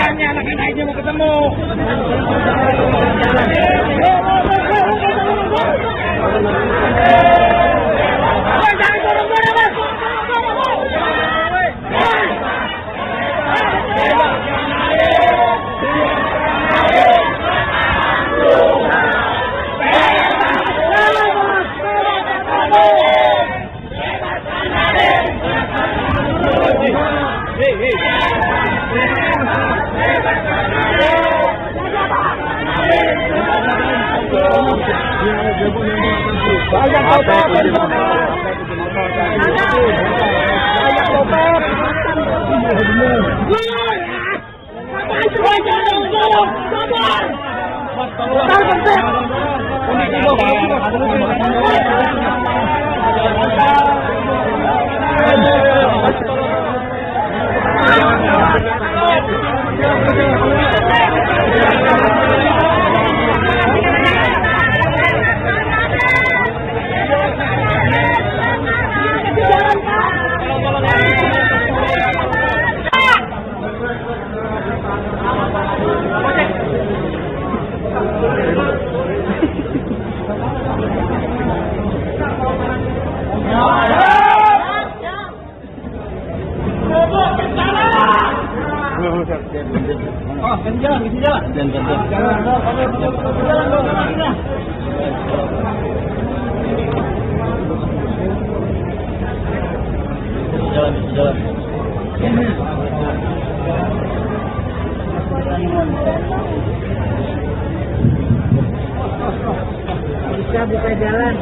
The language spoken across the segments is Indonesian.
Anak-anaknya mau ketemu. Bisa jalan.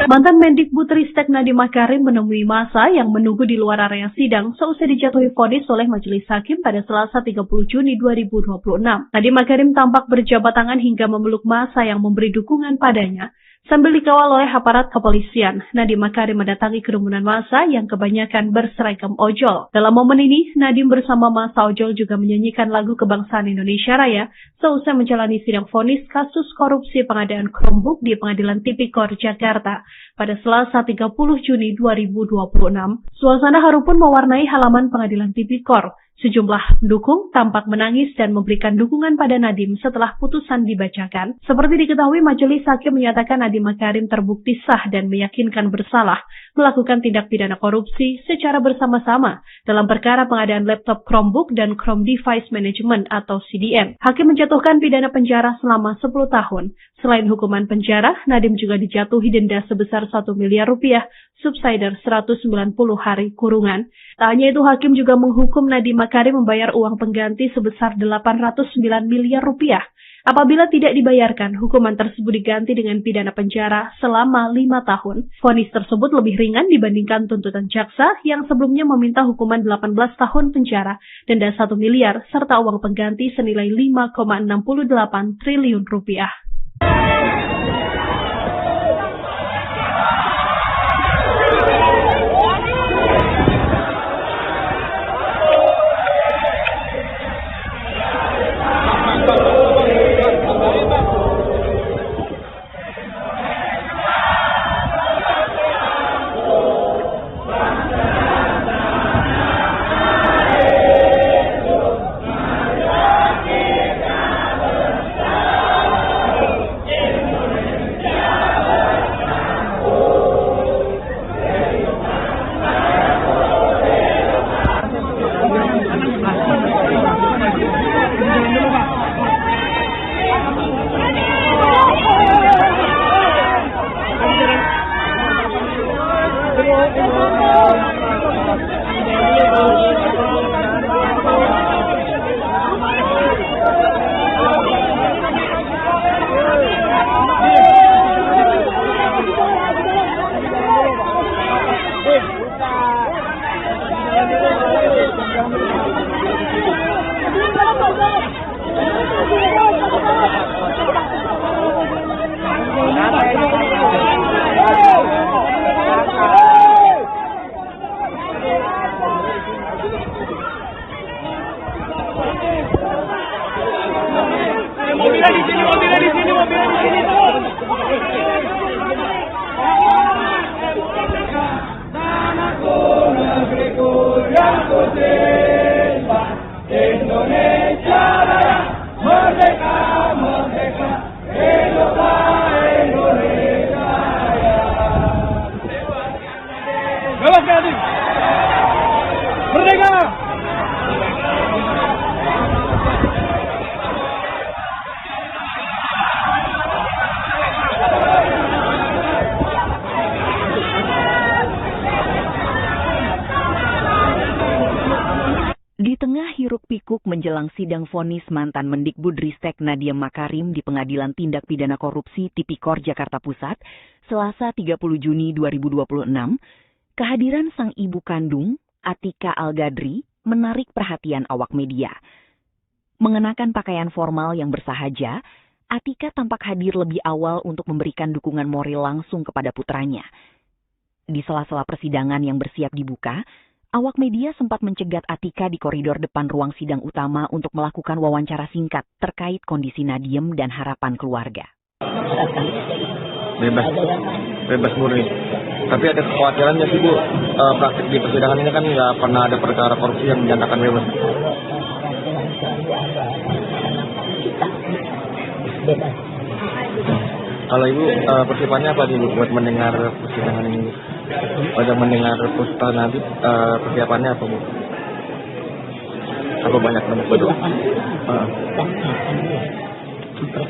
Mantan Mendikbudristek Nadiem Makarim menemui massa yang menunggu di luar area sidang seusai dijatuhi vonis oleh Majelis Hakim pada Selasa 30 Juni 2026. Nadiem Makarim tampak berjabat tangan hingga memeluk massa yang memberi dukungan padanya. Sambil dikawal oleh aparat kepolisian, Nadiem Makarim mendatangi kerumunan massa yang kebanyakan berseragam ojol. Dalam momen ini, Nadiem bersama massa ojol juga menyanyikan lagu kebangsaan Indonesia Raya seusai menjalani sidang vonis kasus korupsi pengadaan Chromebook di Pengadilan Tipikor Jakarta pada Selasa 30 Juni 2026. Suasana haru pun mewarnai halaman Pengadilan Tipikor. Sejumlah pendukung tampak menangis dan memberikan dukungan pada Nadiem setelah putusan dibacakan. Seperti diketahui, majelis hakim menyatakan Nadiem Makarim terbukti sah dan meyakinkan bersalah melakukan tindak pidana korupsi secara bersama-sama dalam perkara pengadaan laptop Chromebook dan Chrome Device Management atau CDM. Hakim menjatuhkan pidana penjara selama 10 tahun. Selain hukuman penjara, Nadiem juga dijatuhi denda sebesar 1 miliar rupiah, subsidiar 190 hari kurungan. Tak hanya itu, hakim juga menghukum Nadiem Makarim membayar uang pengganti sebesar 809 miliar rupiah. Apabila tidak dibayarkan, hukuman tersebut diganti dengan pidana penjara selama 5 tahun. Vonis tersebut lebih ringan dibandingkan tuntutan jaksa yang sebelumnya meminta hukuman 18 tahun penjara, denda 1 miliar, serta uang pengganti senilai 5,68 triliun rupiah. Mobilnya di sini. Tanahku, negeriku yang ku cinta, Indonesia Raya, merdeka, merdeka, hiduplah Indonesia Raya. Bebas Nadiem, merdeka. Di tengah hiruk-pikuk menjelang sidang vonis mantan Mendikbudristek Nadiem Makarim di Pengadilan Tindak Pidana Korupsi Tipikor Jakarta Pusat, Selasa 30 Juni 2026, kehadiran sang ibu kandung, Atika Al-Gadri, menarik perhatian awak media. Mengenakan pakaian formal yang bersahaja, Atika tampak hadir lebih awal untuk memberikan dukungan moral langsung kepada putranya. Di sela-sela persidangan yang bersiap dibuka, awak media sempat mencegat Atika di koridor depan ruang sidang utama untuk melakukan wawancara singkat terkait kondisi Nadiem dan harapan keluarga. Bebas murni. Tapi ada kekhawatirannya sih Bu, praktik di persidangan ini kan nggak pernah ada perkara korupsi yang dinyatakan bebas. Bebas. Kalau Ibu persiapannya apa sih Bu buat mendengar persidangan ini? Pada mendengar putusan nanti persiapannya apa Bu? Apa banyak banget Bu? Bebas,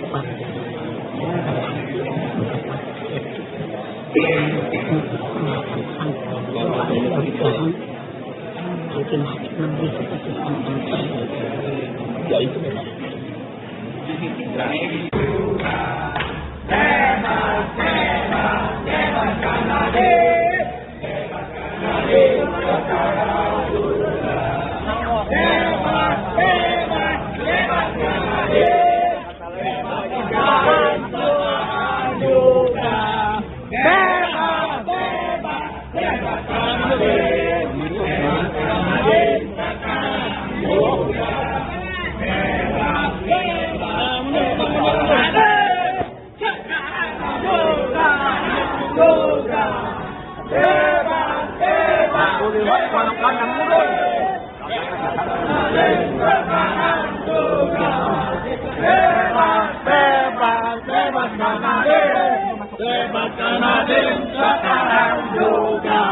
Nadiem sekarang juga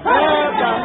bebas.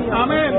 Amin.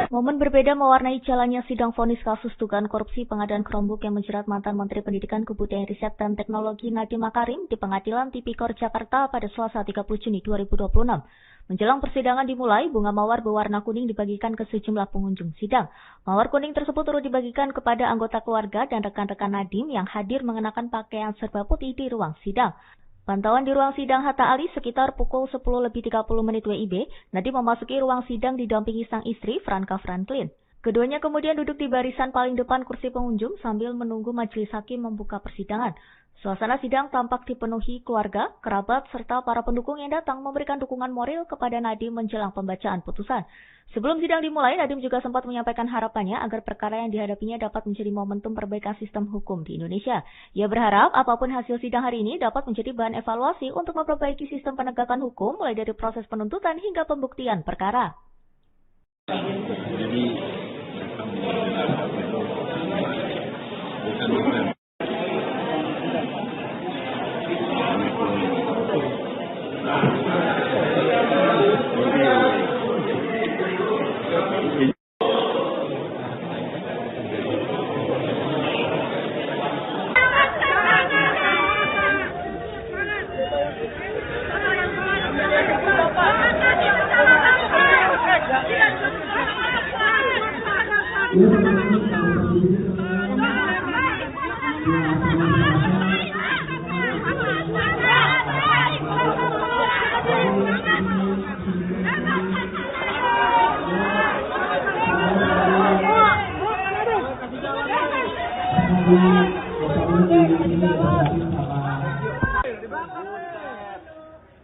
Momen berbeda mewarnai jalannya sidang vonis kasus dugaan korupsi pengadaan Chromebook yang menjerat mantan Menteri Pendidikan, Kebudayaan Riset dan Teknologi Nadiem Makarim di Pengadilan Tipikor Jakarta pada Selasa 30 Juni 2026. Menjelang persidangan dimulai, bunga mawar berwarna kuning dibagikan ke sejumlah pengunjung sidang. Mawar kuning tersebut turut dibagikan kepada anggota keluarga dan rekan-rekan Nadiem yang hadir mengenakan pakaian serba putih di ruang sidang. Pantauan di ruang sidang Hatta Ali sekitar pukul 10:30 WIB, Nadiem memasuki ruang sidang didampingi sang istri, Franka Franklin. Keduanya kemudian duduk di barisan paling depan kursi pengunjung sambil menunggu majelis hakim membuka persidangan. Suasana sidang tampak dipenuhi keluarga, kerabat, serta para pendukung yang datang memberikan dukungan moral kepada Nadiem menjelang pembacaan putusan. Sebelum sidang dimulai, Nadiem juga sempat menyampaikan harapannya agar perkara yang dihadapinya dapat menjadi momentum perbaikan sistem hukum di Indonesia. Ia berharap apapun hasil sidang hari ini dapat menjadi bahan evaluasi untuk memperbaiki sistem penegakan hukum mulai dari proses penuntutan hingga pembuktian perkara.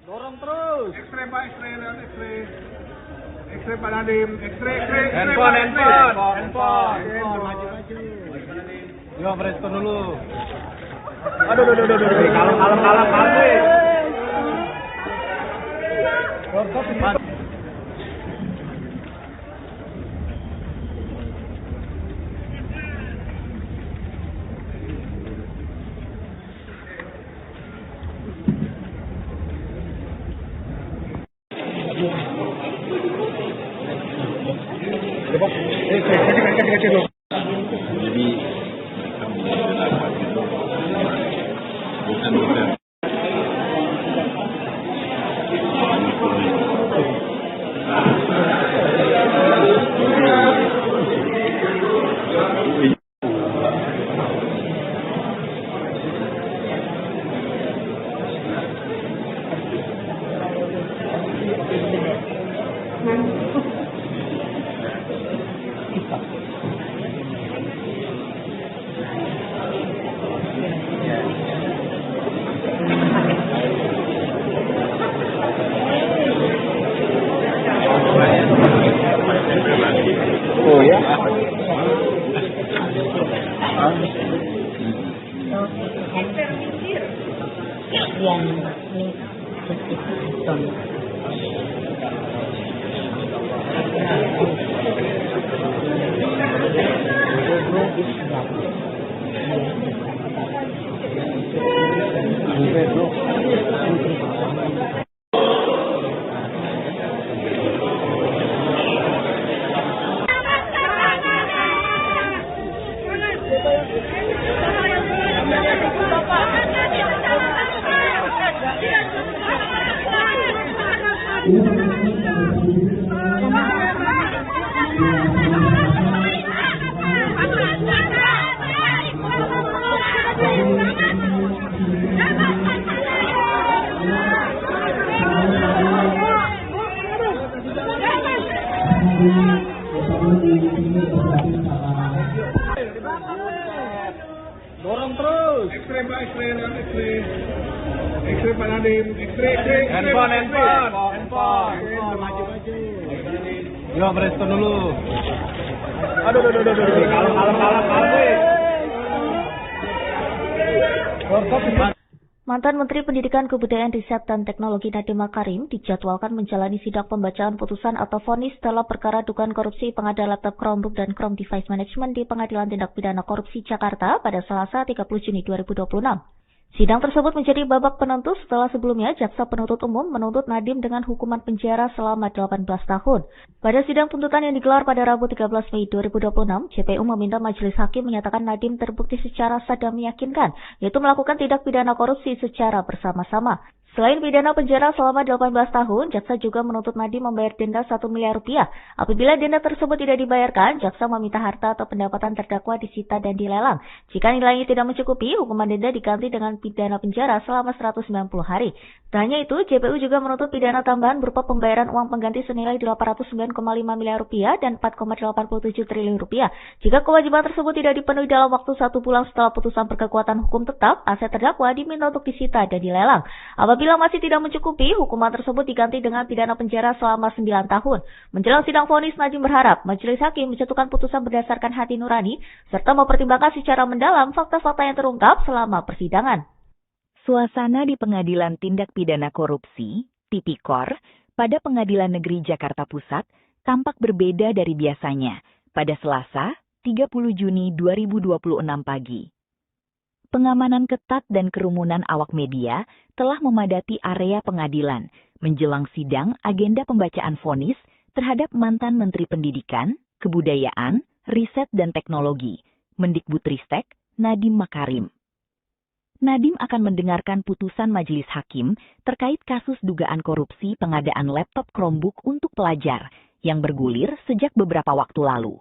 Dorong terus. X-ray Pak, X-ray Pak Nadiem, X-ray. Handphone. Maju. Yo, presto dulu. Aduh. Kalem. Jadi bukan Beton. Dorong terus. X-ray Pak, X-ray. X-ray Pak Nadim. X-ray. Handphone. Maju. Yo, Preston dulu. Aduh. Kalem. Mantan Menteri Pendidikan Kebudayaan Riset dan Teknologi Nadiem Makarim dijadwalkan menjalani sidang pembacaan putusan atau vonis dalam perkara dugaan korupsi pengadaan laptop Chromebook dan Chrome Device Management di Pengadilan Tindak Pidana Korupsi Jakarta pada Selasa 30 Juni 2026. Sidang tersebut menjadi babak penentu setelah sebelumnya Jaksa Penuntut Umum menuntut Nadiem dengan hukuman penjara selama 18 tahun. Pada sidang tuntutan yang digelar pada Rabu 13 Mei 2026, JPU meminta Majelis Hakim menyatakan Nadiem terbukti secara sah dan meyakinkan, yaitu melakukan tindak pidana korupsi secara bersama-sama. Selain pidana penjara selama 18 tahun, Jaksa juga menuntut Nadiem membayar denda 1 miliar rupiah. Apabila denda tersebut tidak dibayarkan, Jaksa meminta harta atau pendapatan terdakwa disita dan dilelang. Jika nilainya tidak mencukupi, hukuman denda diganti dengan pidana penjara selama 190 hari. Tak hanya itu, JPU juga menuntut pidana tambahan berupa pembayaran uang pengganti senilai 809,5 miliar rupiah dan 4,87 triliun rupiah. Jika kewajiban tersebut tidak dipenuhi dalam waktu 1 bulan setelah putusan berkekuatan hukum tetap, aset terdakwa diminta untuk disita dan dilelang. Apabila masih tidak mencukupi, hukuman tersebut diganti dengan pidana penjara selama 9 tahun. Menjelang sidang vonis, Nadiem berharap Majelis Hakim menjatuhkan putusan berdasarkan hati nurani, serta mempertimbangkan secara mendalam fakta-fakta yang terungkap selama persidangan. Suasana di Pengadilan Tindak Pidana Korupsi, Tipikor, pada Pengadilan Negeri Jakarta Pusat tampak berbeda dari biasanya pada Selasa, 30 Juni 2026 pagi. Pengamanan ketat dan kerumunan awak media telah memadati area pengadilan menjelang sidang agenda pembacaan vonis terhadap mantan Menteri Pendidikan, Kebudayaan, Riset dan Teknologi, Mendikbudristek, Nadiem Makarim. Nadiem akan mendengarkan putusan Majelis Hakim terkait kasus dugaan korupsi pengadaan laptop Chromebook untuk pelajar yang bergulir sejak beberapa waktu lalu.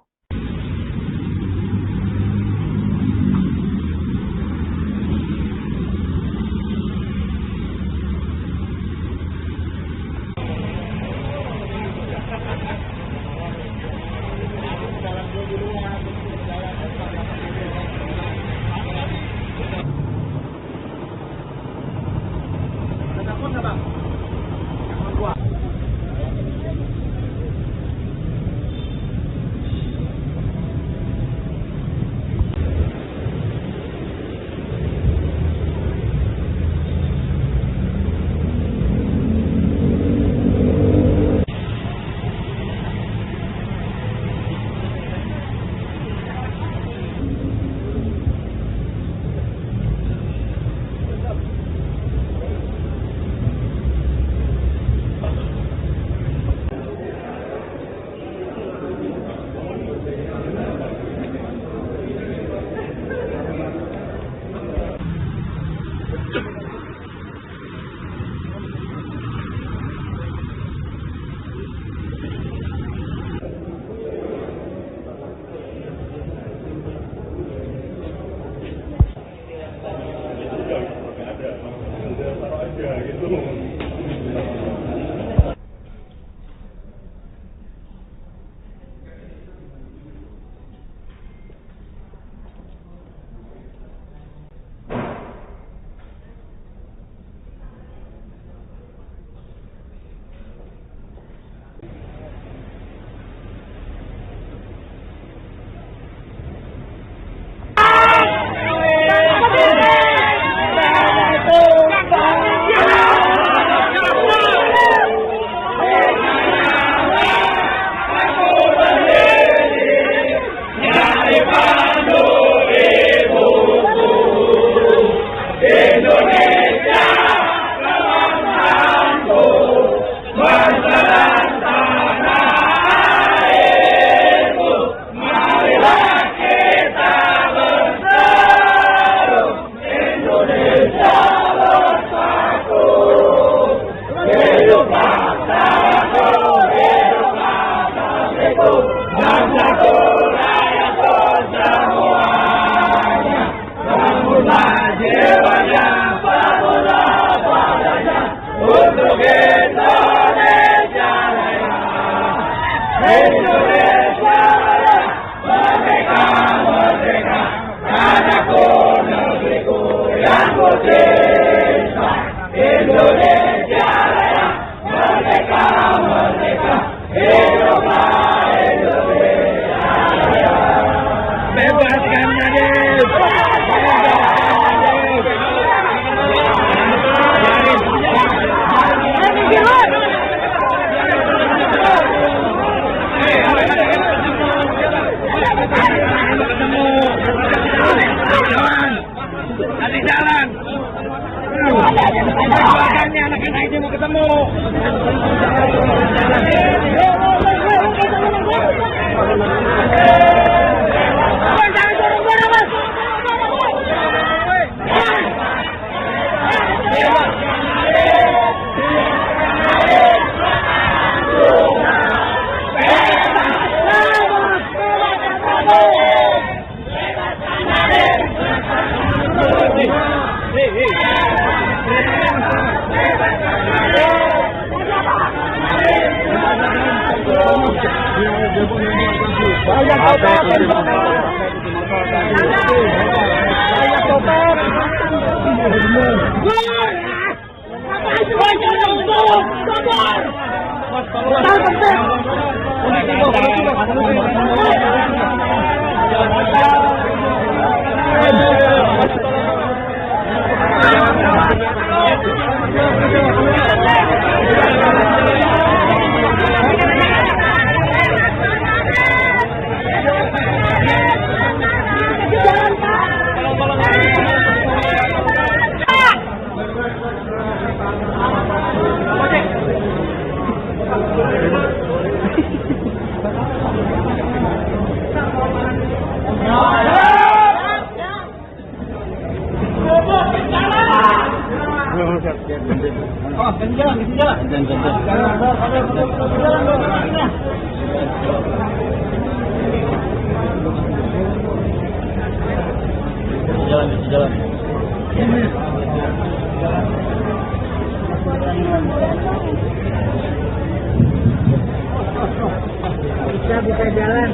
Kasih jalan. Anak-anak ini mau ketemu. Bisa jalan.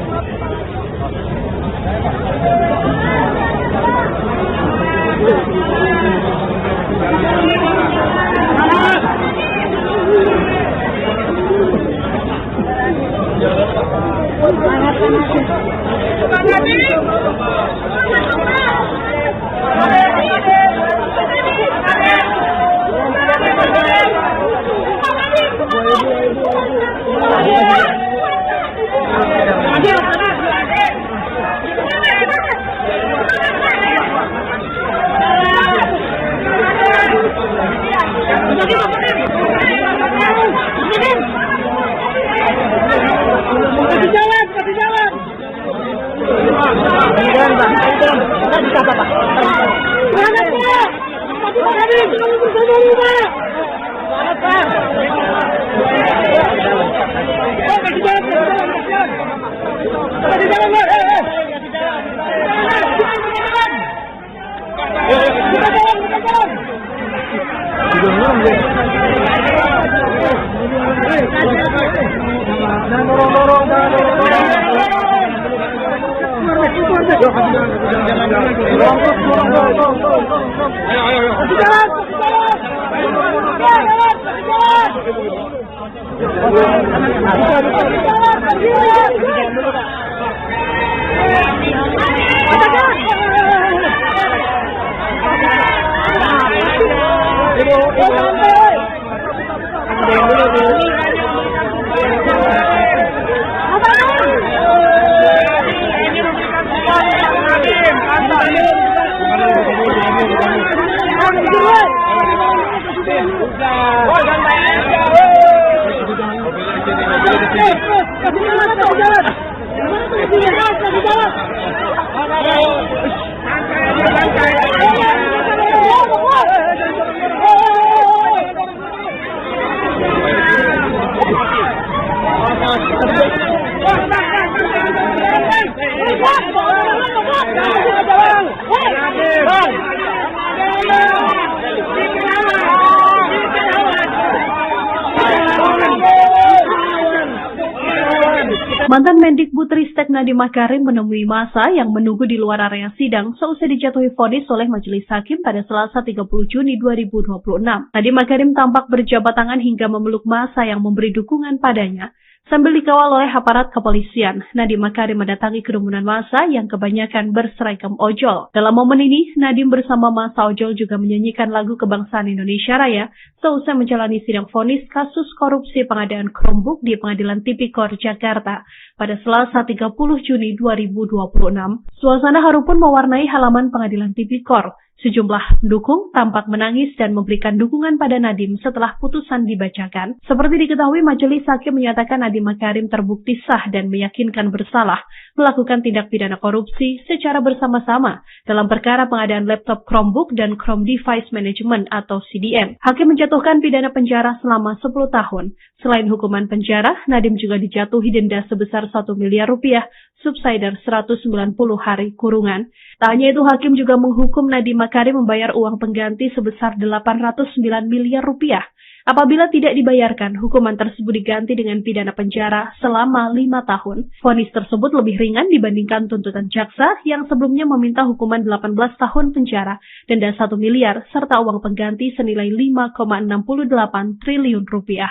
Mantan Mendikbudristek Nadiem Makarim menemui massa yang menunggu di luar area sidang seusai dijatuhi vonis oleh Majelis Hakim pada Selasa 30 Juni 2026. Nadiem Makarim tampak berjabat tangan hingga memeluk massa yang memberi dukungan padanya Sambil dikawal oleh aparat kepolisian, Nadiem Makarim mendatangi kerumunan massa yang kebanyakan berseragam ojol. Dalam momen ini, Nadiem bersama massa ojol juga menyanyikan lagu kebangsaan Indonesia Raya seusai menjalani sidang vonis kasus korupsi pengadaan Chromebook di Pengadilan Tipikor Jakarta pada Selasa 30 Juni 2026. Suasana haru pun mewarnai halaman Pengadilan Tipikor. Sejumlah pendukung tampak menangis dan memberikan dukungan pada Nadiem setelah putusan dibacakan. Seperti diketahui, majelis hakim menyatakan Nadiem Makarim terbukti sah dan meyakinkan bersalah melakukan tindak pidana korupsi secara bersama-sama dalam perkara pengadaan laptop Chromebook dan Chrome Device Management atau CDM. Hakim menjatuhkan pidana penjara selama 10 tahun. Selain hukuman penjara, Nadiem juga dijatuhi denda sebesar 1 miliar rupiah, subsidiar 190 hari kurungan. Tak hanya itu, hakim juga menghukum Nadiem Makarim membayar uang pengganti sebesar 809 miliar rupiah. Apabila tidak dibayarkan, hukuman tersebut diganti dengan pidana penjara selama 5 tahun. Vonis tersebut lebih ringan dibandingkan tuntutan jaksa yang sebelumnya meminta hukuman 18 tahun penjara, denda 1 miliar, serta uang pengganti senilai 5,68 triliun rupiah.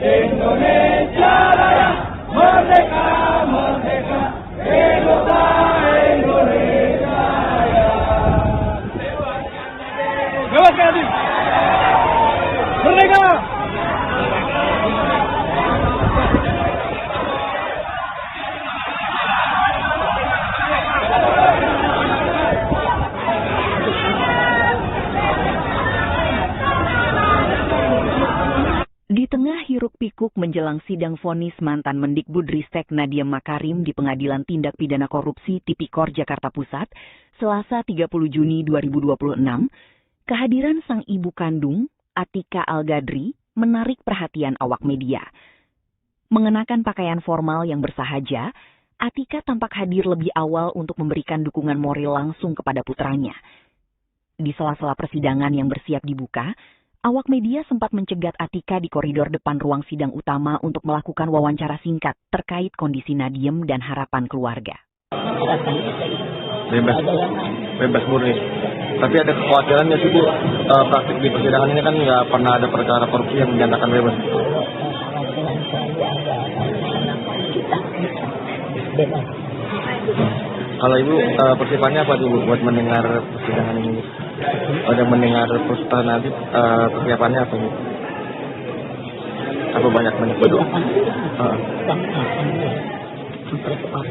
Indonesia Raya, merdeka, merdeka, bebas Indonesia Raya. Bebaskan Nadiem. Merdeka. Di tengah hiruk-pikuk menjelang sidang vonis mantan Mendikbudristek Nadiem Makarim di Pengadilan Tindak Pidana Korupsi Tipikor Jakarta Pusat, Selasa 30 Juni 2026, kehadiran sang ibu kandung, Atika Al-Gadri, menarik perhatian awak media. Mengenakan pakaian formal yang bersahaja, Atika tampak hadir lebih awal untuk memberikan dukungan moral langsung kepada putranya. Di sela-sela persidangan yang bersiap dibuka, awak media sempat mencegat Atika di koridor depan ruang sidang utama untuk melakukan wawancara singkat terkait kondisi Nadiem dan harapan keluarga. Bebas murni. Tapi ada kekhawatirannya sih Bu, praktik di persidangan ini kan nggak pernah ada perkara korupsi yang dinyatakan bebas. Kalau Ibu persiapannya apa dulu buat mendengar persidangan ini? Ada mendengar putusan nanti, persiapannya apa Bu? Apa banyak berdoa? Bebas,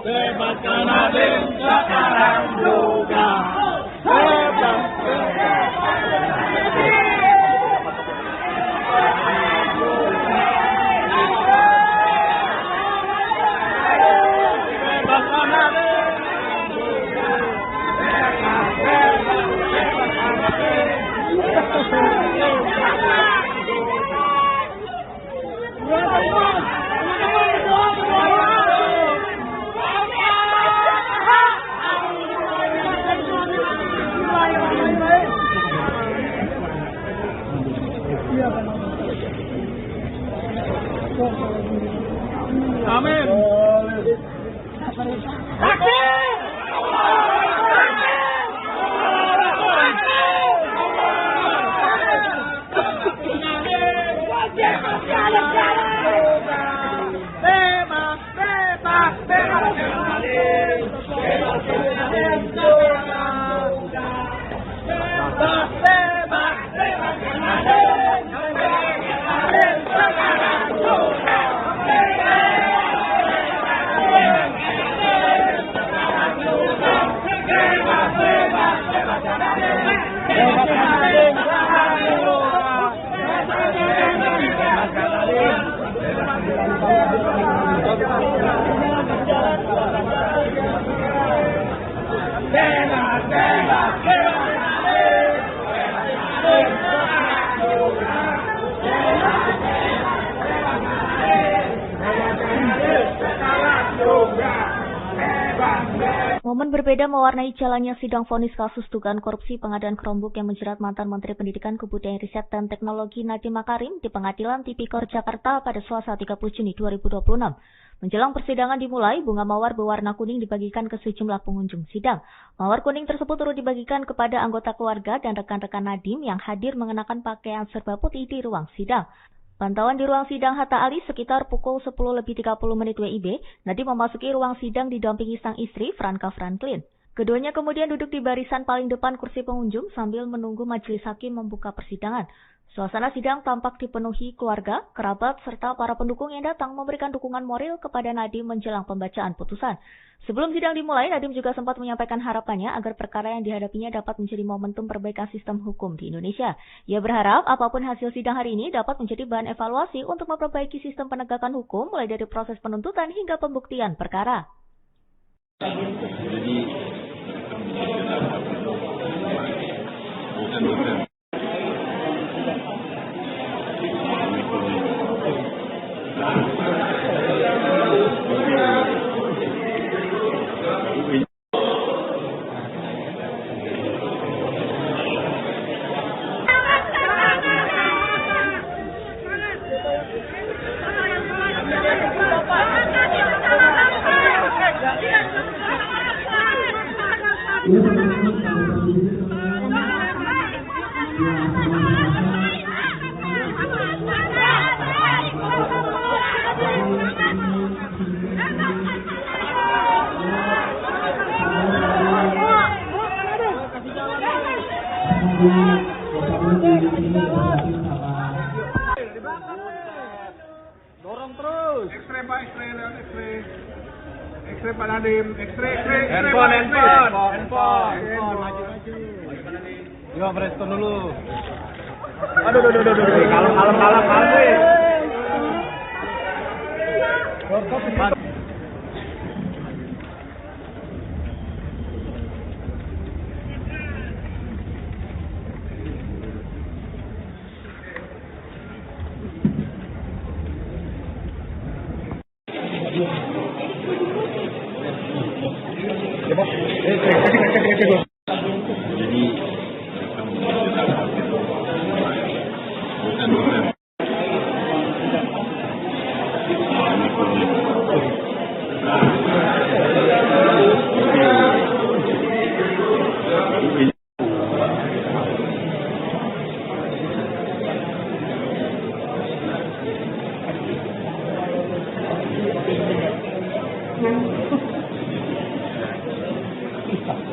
Bebaskan Nadiem sekarang juga. Amin. Momen berbeda mewarnai jalannya sidang vonis kasus dugaan korupsi pengadaan Chromebook yang menjerat mantan Menteri Pendidikan Kebudayaan Riset dan Teknologi Nadiem Makarim di Pengadilan Tipikor Jakarta pada Selasa 30 Juni 2026. Menjelang persidangan dimulai, bunga mawar berwarna kuning dibagikan ke sejumlah pengunjung sidang. Mawar kuning tersebut turut dibagikan kepada anggota keluarga dan rekan-rekan Nadiem yang hadir mengenakan pakaian serba putih di ruang sidang. Pantauan di ruang sidang Hatta Ali sekitar pukul 10.30 WIB, Nadiem memasuki ruang sidang didampingi sang istri, Franka Franklin. Keduanya kemudian duduk di barisan paling depan kursi pengunjung sambil menunggu majelis hakim membuka persidangan. Suasana sidang tampak dipenuhi keluarga, kerabat, serta para pendukung yang datang memberikan dukungan moral kepada Nadiem menjelang pembacaan putusan. Sebelum sidang dimulai, Nadiem juga sempat menyampaikan harapannya agar perkara yang dihadapinya dapat menjadi momentum perbaikan sistem hukum di Indonesia. Ia berharap apapun hasil sidang hari ini dapat menjadi bahan evaluasi untuk memperbaiki sistem penegakan hukum mulai dari proses penuntutan hingga pembuktian perkara. Dorong terus. X-ray Pak, X-ray lewat X-ray. X-ray Pak Nadiem, X-ray. Handphone. Maju. Yo, respon dulu. Aduh. Kalem.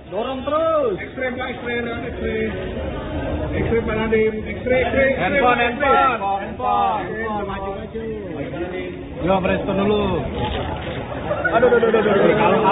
Dorong terus. X-ray Pak, X-ray. X-ray Pak Nadiem, X-ray. Handphone. Maju. Yo, respon dulu. Aduh. Kalem.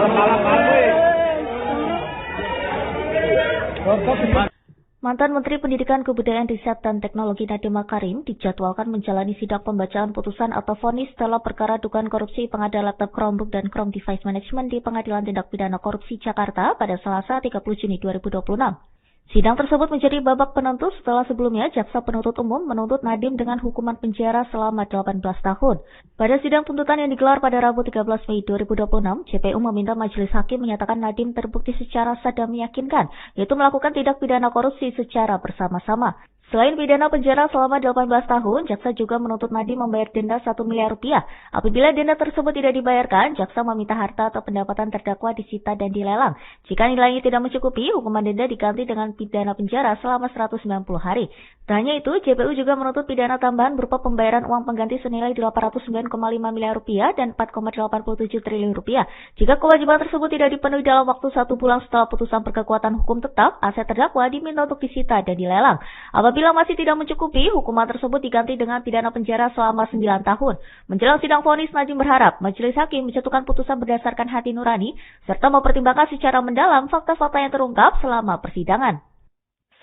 Mantan Menteri Pendidikan Kebudayaan Riset dan Teknologi Nadiem Makarim dijadwalkan menjalani sidang pembacaan putusan atau vonis dalam perkara dugaan korupsi pengadaan laptop Chromebook dan Chrome Device Management di Pengadilan Tindak Pidana Korupsi Jakarta pada Selasa 30 Juni 2026. Sidang tersebut menjadi babak penentu setelah sebelumnya jaksa penuntut umum menuntut Nadiem dengan hukuman penjara selama 18 tahun. Pada sidang tuntutan yang digelar pada Rabu 13 Mei 2026, JPU meminta majelis hakim menyatakan Nadiem terbukti secara sah dan meyakinkan, yaitu melakukan tindak pidana korupsi secara bersama-sama. Selain pidana penjara selama 18 tahun, jaksa juga menuntut Nadiem membayar denda 1 miliar rupiah. Apabila denda tersebut tidak dibayarkan, jaksa meminta harta atau pendapatan terdakwa disita dan dilelang. Jika nilainya tidak mencukupi, hukuman denda diganti dengan pidana penjara selama 190 hari. Tak hanya itu, JPU juga menuntut pidana tambahan berupa pembayaran uang pengganti senilai 809,5 miliar rupiah dan 4,87 triliun rupiah. Jika kewajiban tersebut tidak dipenuhi dalam waktu 1 bulan setelah putusan berkekuatan hukum tetap, aset terdakwa diminta untuk disita dan dilelang. Apabila masih tidak mencukupi, hukuman tersebut diganti dengan pidana penjara selama 9 tahun. Menjelang sidang vonis, Nadiem berharap majelis hakim menjatuhkan putusan berdasarkan hati nurani serta mempertimbangkan secara mendalam fakta-fakta yang terungkap selama persidangan.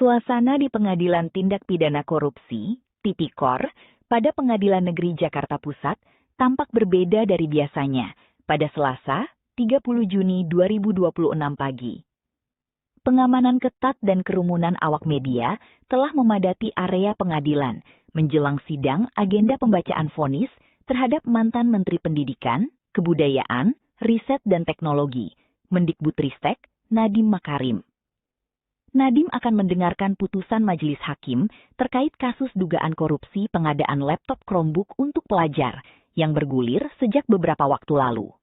Suasana di Pengadilan Tindak Pidana Korupsi, Tipikor, pada Pengadilan Negeri Jakarta Pusat tampak berbeda dari biasanya pada Selasa, 30 Juni 2026 pagi. Pengamanan ketat dan kerumunan awak media telah memadati area pengadilan menjelang sidang agenda pembacaan vonis terhadap mantan Menteri Pendidikan, Kebudayaan, Riset dan Teknologi, Mendikbudristek, Nadiem Makarim. Nadiem akan mendengarkan putusan majelis hakim terkait kasus dugaan korupsi pengadaan laptop Chromebook untuk pelajar yang bergulir sejak beberapa waktu lalu.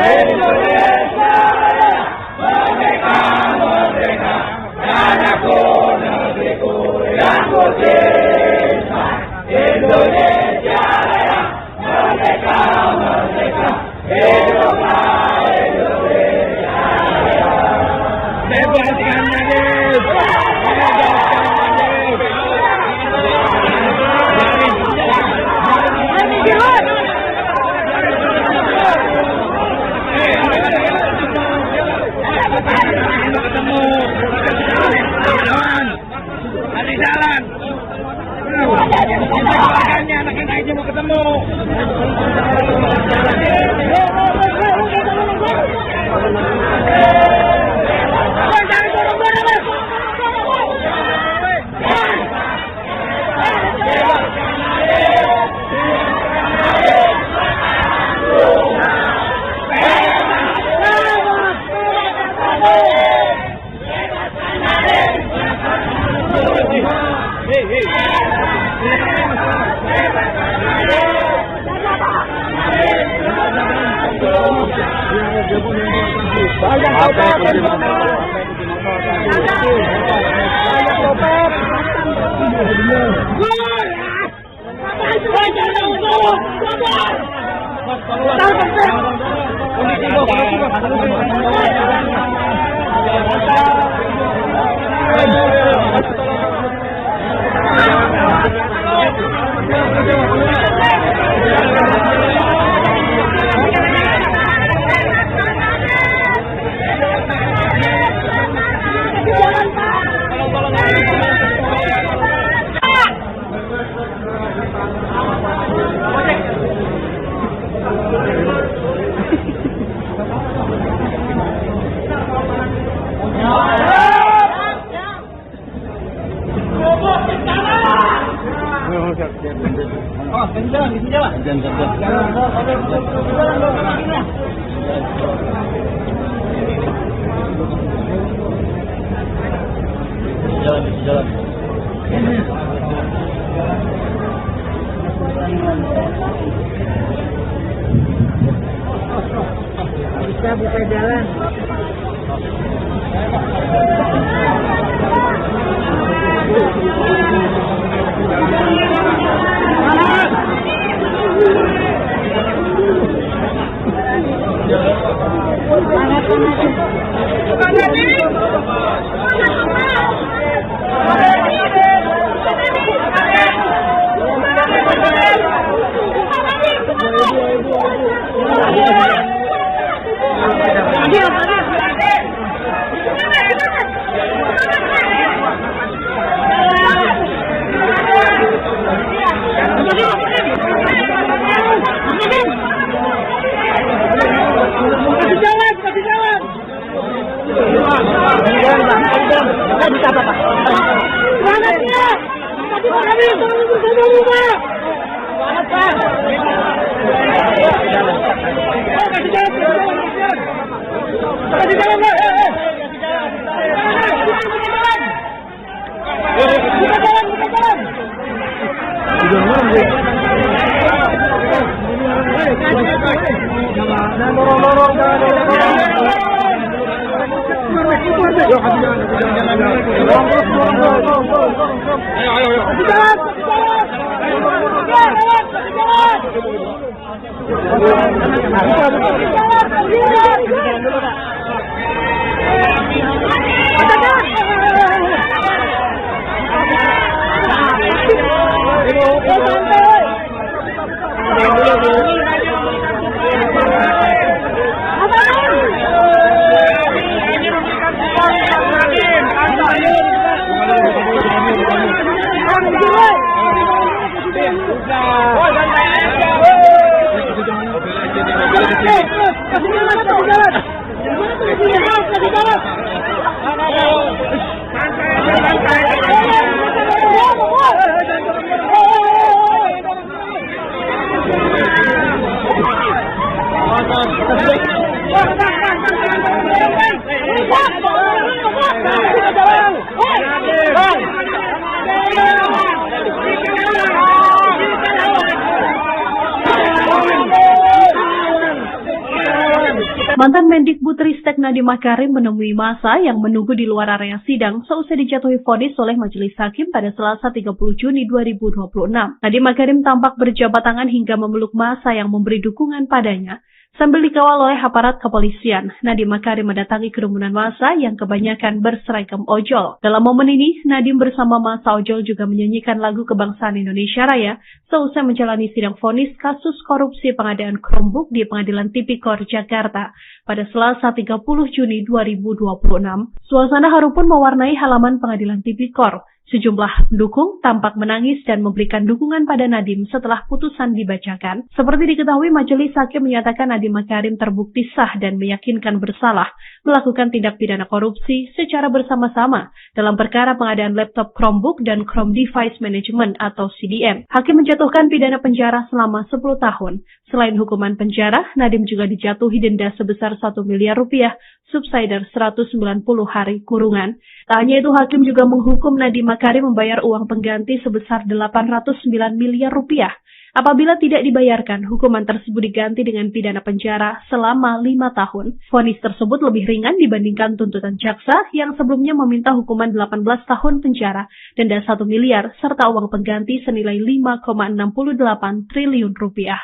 Indonesia Raya, merdeka, merdeka, dan aku negeriku yang ku cinta. Indonesia Raya, merdeka, merdeka, hiduplah Indonesia Raya. Bebaskan Nadif, anak-anak ini mau ketemu. Bisa buka jalan. Mantan Mendikbudristek Nadiem Makarim menemui massa yang menunggu di luar area sidang seusai dijatuhi vonis oleh Majelis Hakim pada Selasa 30 Juni 2026. Nadiem Makarim tampak berjabat tangan hingga memeluk massa yang memberi dukungan padanya. Sambil dikawal oleh aparat kepolisian, Nadiem Makarim mendatangi kerumunan massa yang kebanyakan berseragam ojol. Dalam momen ini, Nadiem bersama massa ojol juga menyanyikan lagu Kebangsaan Indonesia Raya seusai menjalani sidang vonis kasus korupsi pengadaan Chromebook di Pengadilan Tipikor Jakarta pada Selasa 30 Juni 2026. Suasana haru pun mewarnai halaman Pengadilan Tipikor. Sejumlah pendukung tampak menangis dan memberikan dukungan pada Nadiem setelah putusan dibacakan. Seperti diketahui, Majelis Hakim menyatakan Nadiem Makarim terbukti sah dan meyakinkan bersalah melakukan tindak pidana korupsi secara bersama-sama dalam perkara pengadaan laptop Chromebook dan Chrome Device Management atau CDM. Hakim menjatuhkan pidana penjara selama 10 tahun. Selain hukuman penjara, Nadiem juga dijatuhi denda sebesar 1 miliar rupiah, subsidiar 190 hari kurungan. Tak hanya itu, Hakim juga menghukum Nadiem Makarim membayar uang pengganti sebesar 809 miliar rupiah. Apabila tidak dibayarkan, hukuman tersebut diganti dengan pidana penjara selama 5 tahun. Vonis tersebut lebih ringan dibandingkan tuntutan jaksa yang sebelumnya meminta hukuman 18 tahun penjara, denda 1 miliar, serta uang pengganti senilai 5,68 triliun rupiah.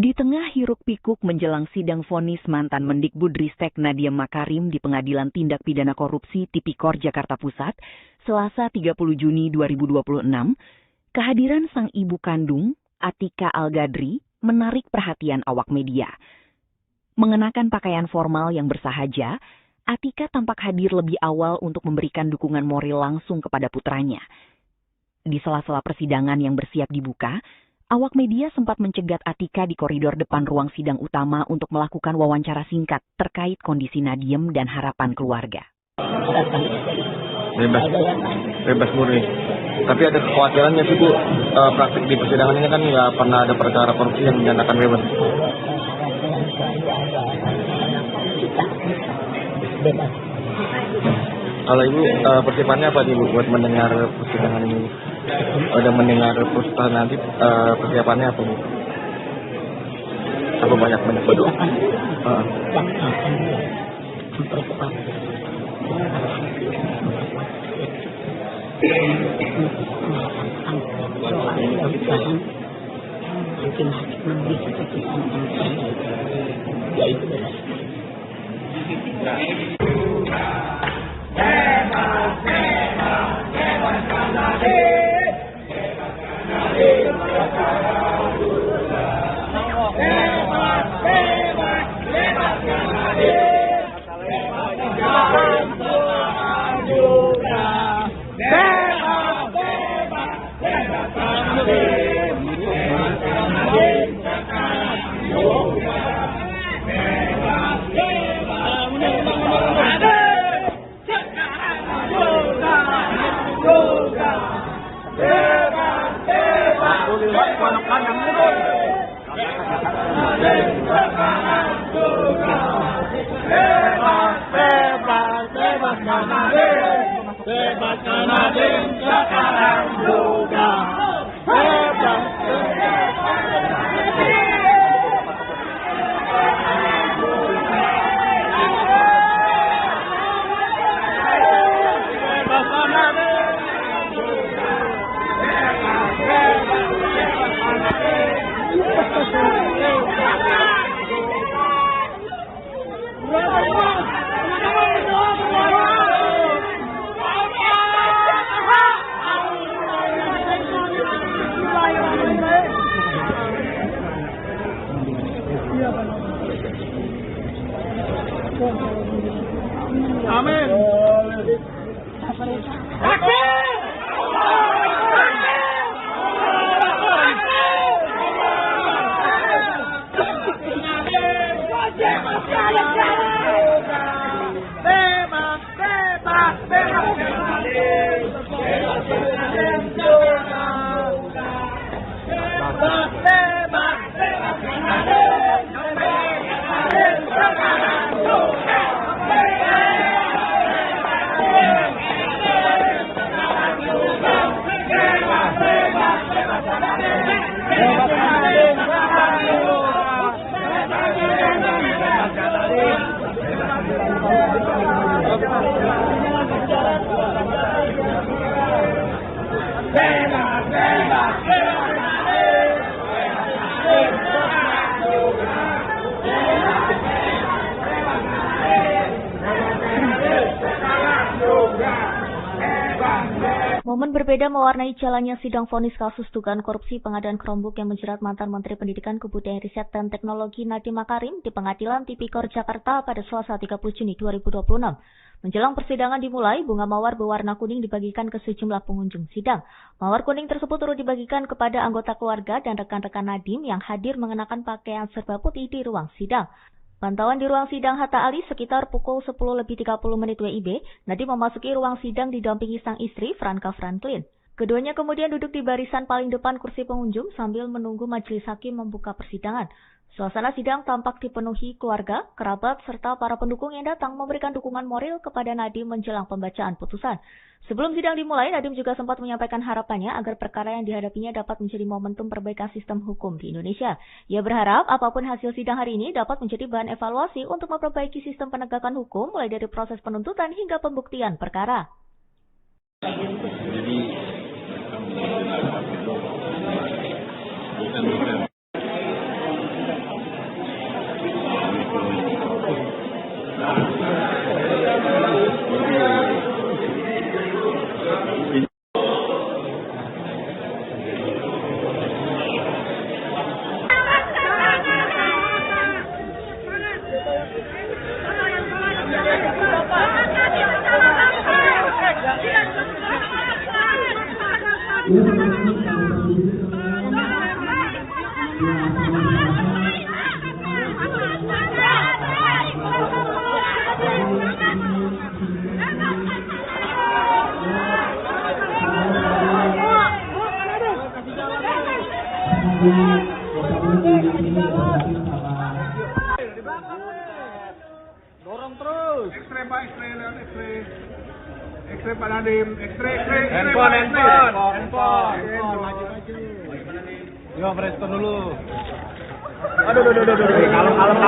Di tengah hiruk-pikuk menjelang sidang vonis mantan Mendikbudristek Nadiem Makarim di Pengadilan Tindak Pidana Korupsi Tipikor Jakarta Pusat, Selasa 30 Juni 2026, kehadiran sang ibu kandung, Atika Al-Gadri, menarik perhatian awak media. Mengenakan pakaian formal yang bersahaja, Atika tampak hadir lebih awal untuk memberikan dukungan moral langsung kepada putranya. Di sela-sela persidangan yang bersiap dibuka, awak media sempat mencegat Atika di koridor depan ruang sidang utama untuk melakukan wawancara singkat terkait kondisi Nadiem dan harapan keluarga. Bebas murni. Tapi ada kekhawatirannya sih Bu, praktik di persidangan ini kan nggak pernah ada perkara korupsi yang dinyatakan bebas. Kalau Ibu persiapannya apa nih Bu buat mendengar persidangan ini? Udah mendengar putusan nanti persiapannya apa Bu? Apa banyak berdoa? Bebas, bebas, bebas, bebas. Amin. Momen berbeda mewarnai jalannya sidang vonis kasus dugaan korupsi pengadaan Chromebook yang menjerat mantan Menteri Pendidikan Kebudayaan Riset dan Teknologi Nadiem Makarim di Pengadilan Tipikor Jakarta pada Selasa 30 Juni 2026. Menjelang persidangan dimulai, bunga mawar berwarna kuning dibagikan ke sejumlah pengunjung sidang. Mawar kuning tersebut turut dibagikan kepada anggota keluarga dan rekan-rekan Nadiem yang hadir mengenakan pakaian serba putih di ruang sidang. Pantauan di ruang sidang Hatta Ali sekitar pukul 10:30 WIB, Nadiem memasuki ruang sidang didampingi sang istri, Franka Franklin. Keduanya kemudian duduk di barisan paling depan kursi pengunjung sambil menunggu majelis hakim membuka persidangan. Suasana sidang tampak dipenuhi keluarga, kerabat, serta para pendukung yang datang memberikan dukungan moral kepada Nadiem menjelang pembacaan putusan. Sebelum sidang dimulai, Nadiem juga sempat menyampaikan harapannya agar perkara yang dihadapinya dapat menjadi momentum perbaikan sistem hukum di Indonesia. Ia berharap apapun hasil sidang hari ini dapat menjadi bahan evaluasi untuk memperbaiki sistem penegakan hukum mulai dari proses penuntutan hingga pembuktian perkara. Dorong terus. X-ray Pak, X-ray, lihat X-ray. X-ray Pak Nadiem, X-ray. Handphone. Yo, preskon dulu. Aduh. Kalem.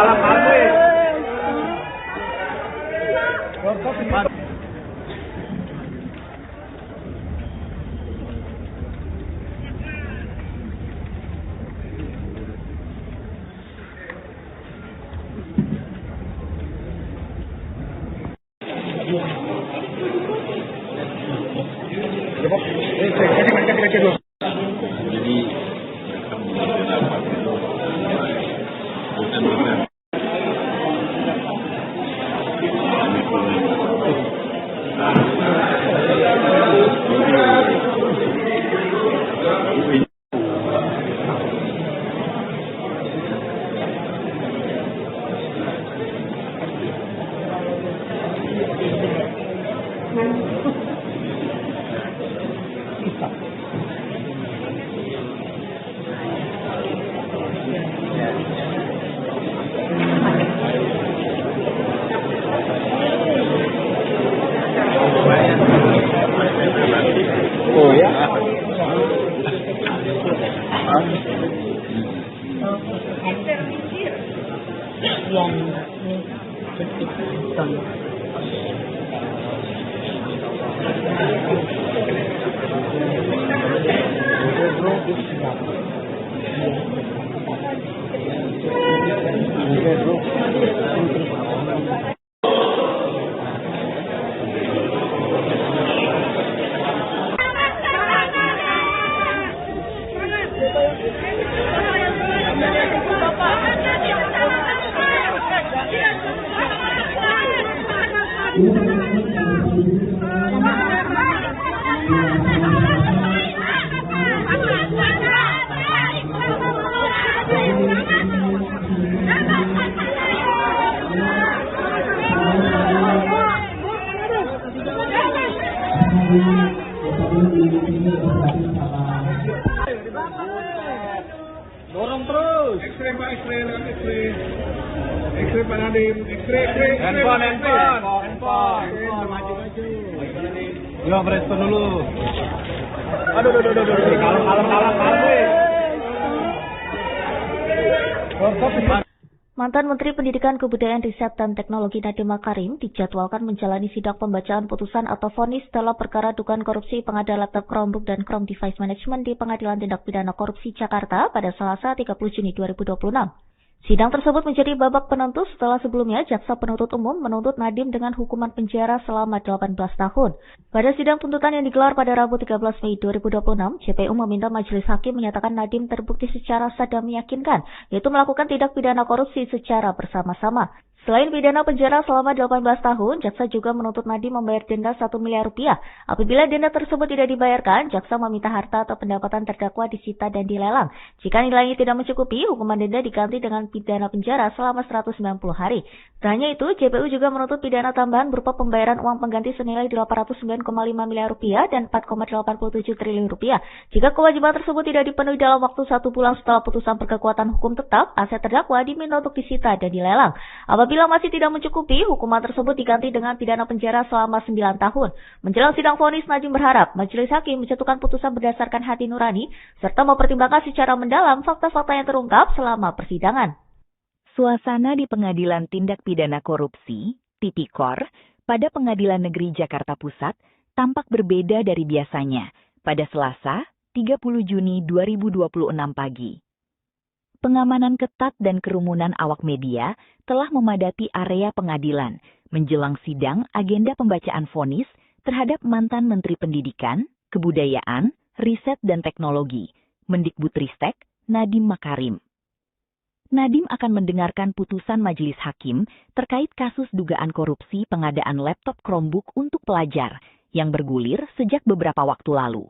Dorong terus. X-ray Pak, X-ray, lihat X-ray. X-ray Pak Nadim, X-ray. Handphone. Maju. Yo, respon dulu. Aduh. Kalem. Mantan Menteri Pendidikan Kebudayaan Riset dan Teknologi Nadiem Makarim dijadwalkan menjalani sidang pembacaan putusan atau vonis dalam perkara dugaan korupsi pengadaan laptop Chromebook dan Chrome Device Management di Pengadilan Tindak Pidana Korupsi Jakarta pada Selasa 30 Juni 2026. Sidang tersebut menjadi babak penentu setelah sebelumnya jaksa penuntut umum menuntut Nadiem dengan hukuman penjara selama 18 tahun. Pada sidang tuntutan yang digelar pada Rabu 13 Mei 2026, JPU meminta majelis hakim menyatakan Nadiem terbukti secara sah dan meyakinkan, yaitu melakukan tindak pidana korupsi secara bersama-sama. Selain pidana penjara selama 18 tahun, jaksa juga menuntut Nadiem membayar denda 1 miliar rupiah. Apabila denda tersebut tidak dibayarkan, jaksa meminta harta atau pendapatan terdakwa disita dan dilelang. Jika nilainya tidak mencukupi, hukuman denda diganti dengan pidana penjara selama 190 hari. Tak hanya itu, JPU juga menuntut pidana tambahan berupa pembayaran uang pengganti senilai 809,5 miliar rupiah dan 4,87 triliun rupiah. Jika kewajiban tersebut tidak dipenuhi dalam waktu 1 bulan setelah putusan berkekuatan hukum tetap, aset terdakwa diminta untuk disita dan dilelang. Apabila masih tidak mencukupi, hukuman tersebut diganti dengan pidana penjara selama 9 tahun. Menjelang sidang vonis, Nadiem berharap majelis hakim menjatuhkan putusan berdasarkan hati nurani serta mempertimbangkan secara mendalam fakta-fakta yang terungkap selama persidangan. Suasana di Pengadilan Tindak Pidana Korupsi, Tipikor, pada Pengadilan Negeri Jakarta Pusat tampak berbeda dari biasanya pada Selasa, 30 Juni 2026 pagi. Pengamanan ketat dan kerumunan awak media telah memadati area pengadilan menjelang sidang agenda pembacaan vonis terhadap mantan Menteri Pendidikan, Kebudayaan, Riset dan Teknologi, Mendikbudristek, Nadiem Makarim. Nadiem akan mendengarkan putusan majelis hakim terkait kasus dugaan korupsi pengadaan laptop Chromebook untuk pelajar yang bergulir sejak beberapa waktu lalu.